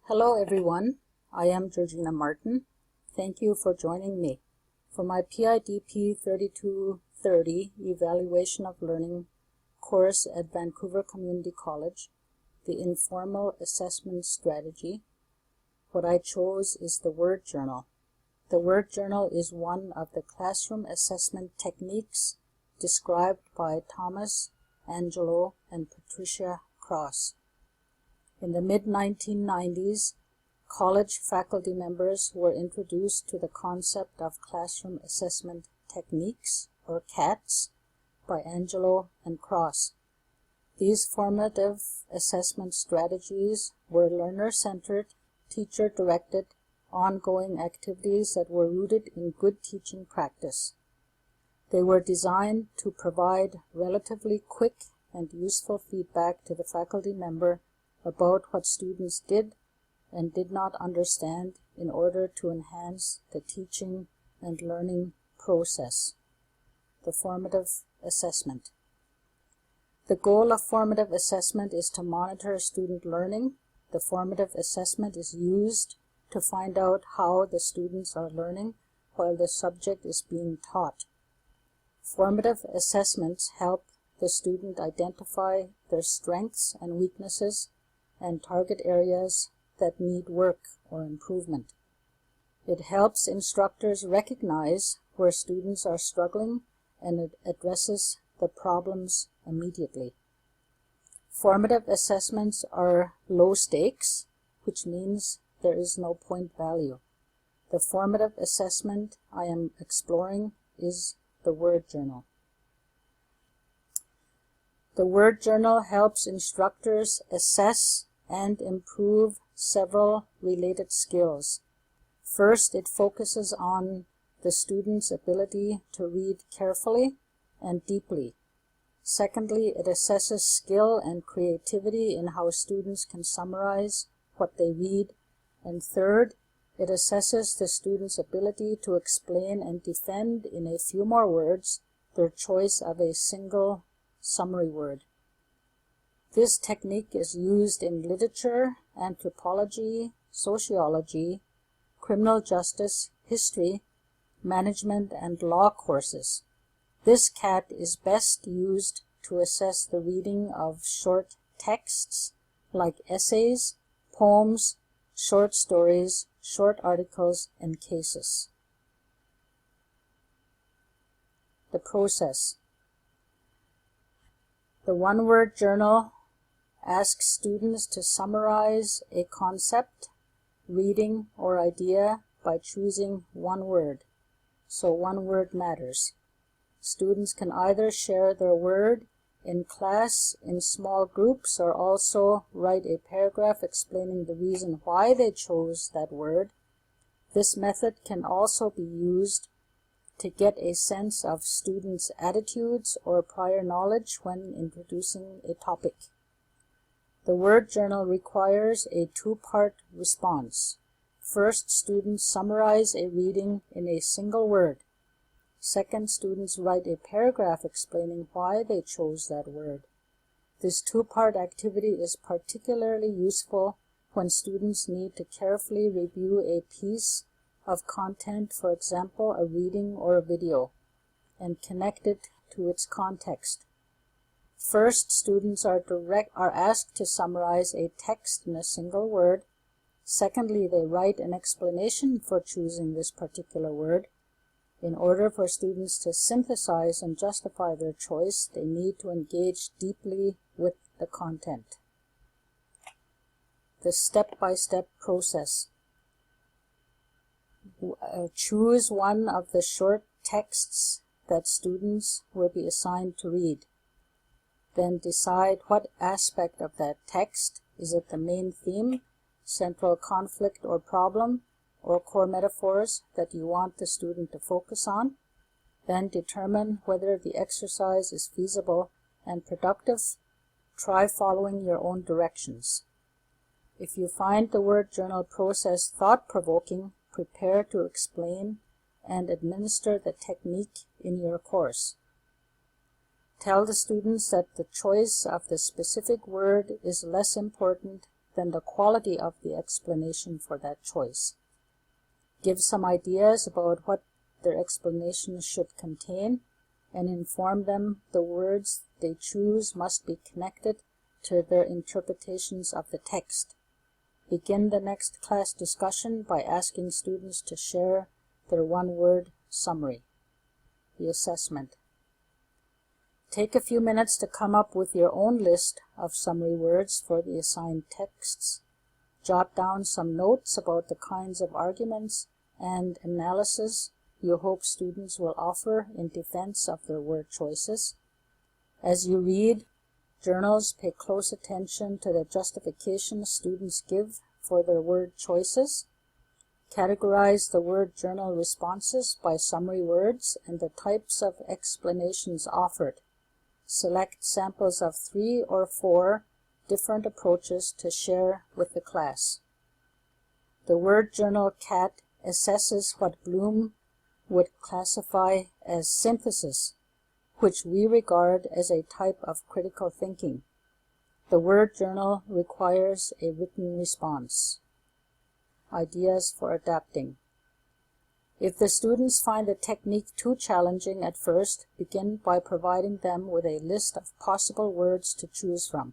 Hello everyone, I am Georgina Martin. Thank you for joining me for my PIDP3230 Evaluation of Learning course at Vancouver Community College, the Informal Assessment Strategy. What I chose is the word journal. The word journal is one of the classroom assessment techniques described by Thomas, Angelo, and Patricia Cross. In the mid-1990s, college faculty members were introduced to the concept of classroom assessment techniques, or CATs, by Angelo and Cross. These formative assessment strategies were learner-centered, teacher-directed, ongoing activities that were rooted in good teaching practice. They were designed to provide relatively quick and useful feedback to the faculty member about what students did and did not understand in order to enhance the teaching and learning process. The formative assessment. The goal of formative assessment is to monitor student learning. The formative assessment is used to find out how the students are learning while the subject is being taught. Formative assessments help the student identify their strengths and weaknesses and target areas that need work or improvement. It helps instructors recognize where students are struggling and it addresses the problems immediately. Formative assessments are low stakes, which means there is no point value. The formative assessment I am exploring is the word journal. The word journal helps instructors assess and improve several related skills. First, it focuses on the student's ability to read carefully and deeply. Secondly, it assesses skill and creativity in how students can summarize what they read. And third, it assesses the student's ability to explain and defend in a few more words their choice of a single summary word. This technique is used in literature, anthropology, sociology, criminal justice, history, management, and law courses. This CAT is best used to assess the reading of short texts like essays, poems, short stories, short articles, and cases. The process. The one-word journal asks students to summarize a concept, reading, or idea by choosing one word. So one word matters. Students can either share their word in class in small groups or also write a paragraph explaining the reason why they chose that word. This method can also be used to get a sense of students' attitudes or prior knowledge when introducing a topic. The word journal requires a two-part response. First, students summarize a reading in a single word. Second, students write a paragraph explaining why they chose that word. This two-part activity is particularly useful when students need to carefully review a piece of content, for example, a reading or a video, and connect it to its context. First, students are asked to summarize a text in a single word. Secondly, they write an explanation for choosing this particular word. In order for students to synthesize and justify their choice, they need to engage deeply with the content. The step-by-step process. Choose one of the short texts that students will be assigned to read. Then decide what aspect of that text. Is it the main theme, central conflict or problem, or core metaphors that you want the student to focus on? Then determine whether the exercise is feasible and productive. Try following your own directions. If you find the word journal process thought-provoking, prepare to explain and administer the technique in your course. Tell the students that the choice of the specific word is less important than the quality of the explanation for that choice. Give some ideas about what their explanation should contain, and inform them the words they choose must be connected to their interpretations of the text. Begin the next class discussion by asking students to share their one-word summary. The assessment. Take a few minutes to come up with your own list of summary words for the assigned texts. Jot down some notes about the kinds of arguments and analysis you hope students will offer in defense of their word choices. As you read journals, pay close attention to the justifications students give for their word choices. Categorize the word journal responses by summary words and the types of explanations offered. Select samples of 3 or 4 different approaches to share with the class. The word journal CAT assesses what Bloom would classify as synthesis, which we regard as a type of critical thinking. The word journal requires a written response. Ideas for adapting. If the students find the technique too challenging at first, begin by providing them with a list of possible words to choose from.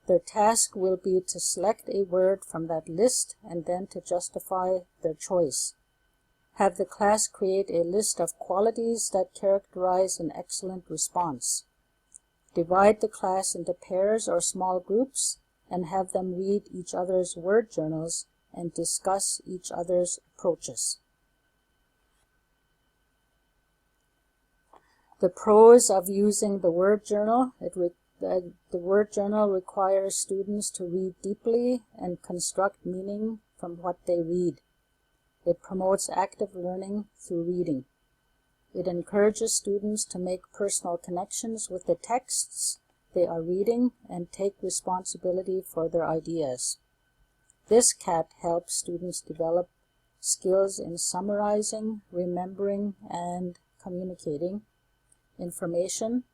Their task will be to select a word from that list and then to justify their choice. Have the class create a list of qualities that characterize an excellent response. Divide the class into pairs or small groups and have them read each other's word journals and discuss each other's approaches. The pros of using the word journal. The word journal requires students to read deeply and construct meaning from what they read. It promotes active learning through reading. It encourages students to make personal connections with the texts they are reading and take responsibility for their ideas. This CAT helps students develop skills in summarizing, remembering, and communicating information,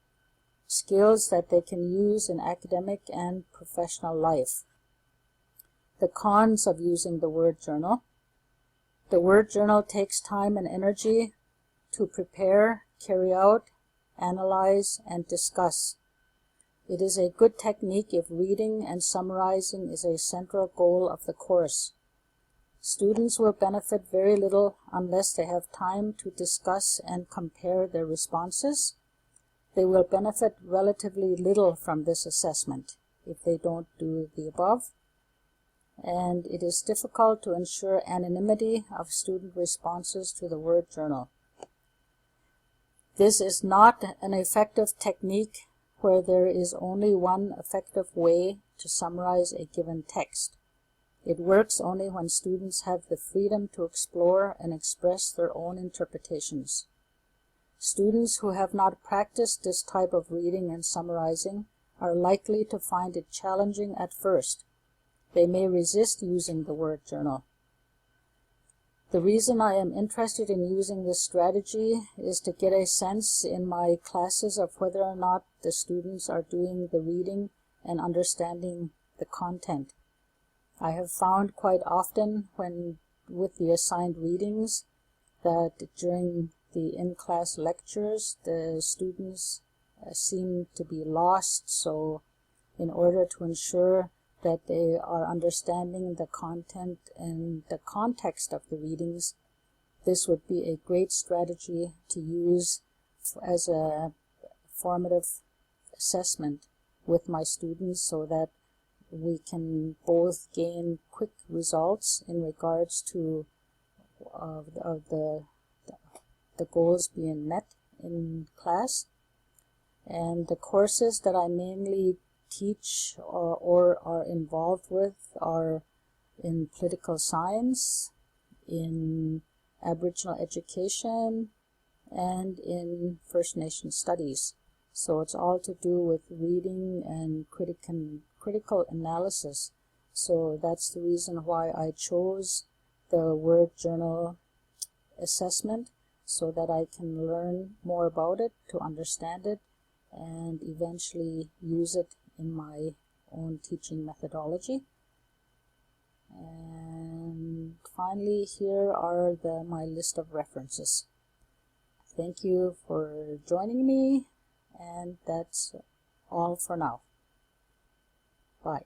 skills that they can use in academic and professional life. The cons of using the word journal. The word journal takes time and energy to prepare, carry out, analyze, and discuss. It is a good technique if reading and summarizing is a central goal of the course. Students will benefit very little unless they have time to discuss and compare their responses. They will benefit relatively little from this assessment if they don't do the above. And it is difficult to ensure anonymity of student responses to the word journal. This is not an effective technique where there is only one effective way to summarize a given text. It works only when students have the freedom to explore and express their own interpretations. Students who have not practiced this type of reading and summarizing are likely to find it challenging at first. They may resist using the word journal. The reason I am interested in using this strategy is to get a sense in my classes of whether or not the students are doing the reading and understanding the content. I have found quite often with the assigned readings that during the in-class lectures the students seem to be lost, so in order to ensure that they are understanding the content and the context of the readings, this would be a great strategy to use as a formative assessment with my students so that we can both gain quick results in regards to the goals being met in class. And the courses that I mainly teach or are involved with are in political science, in Aboriginal education, and in First Nation studies. So it's all to do with reading and critical analysis. So that's the reason why I chose the word journal assessment, so that I can learn more about it, to understand it, and eventually use it in my own teaching methodology. finally, here are my list of references. Thank you for joining me, and that's all for now. Bye.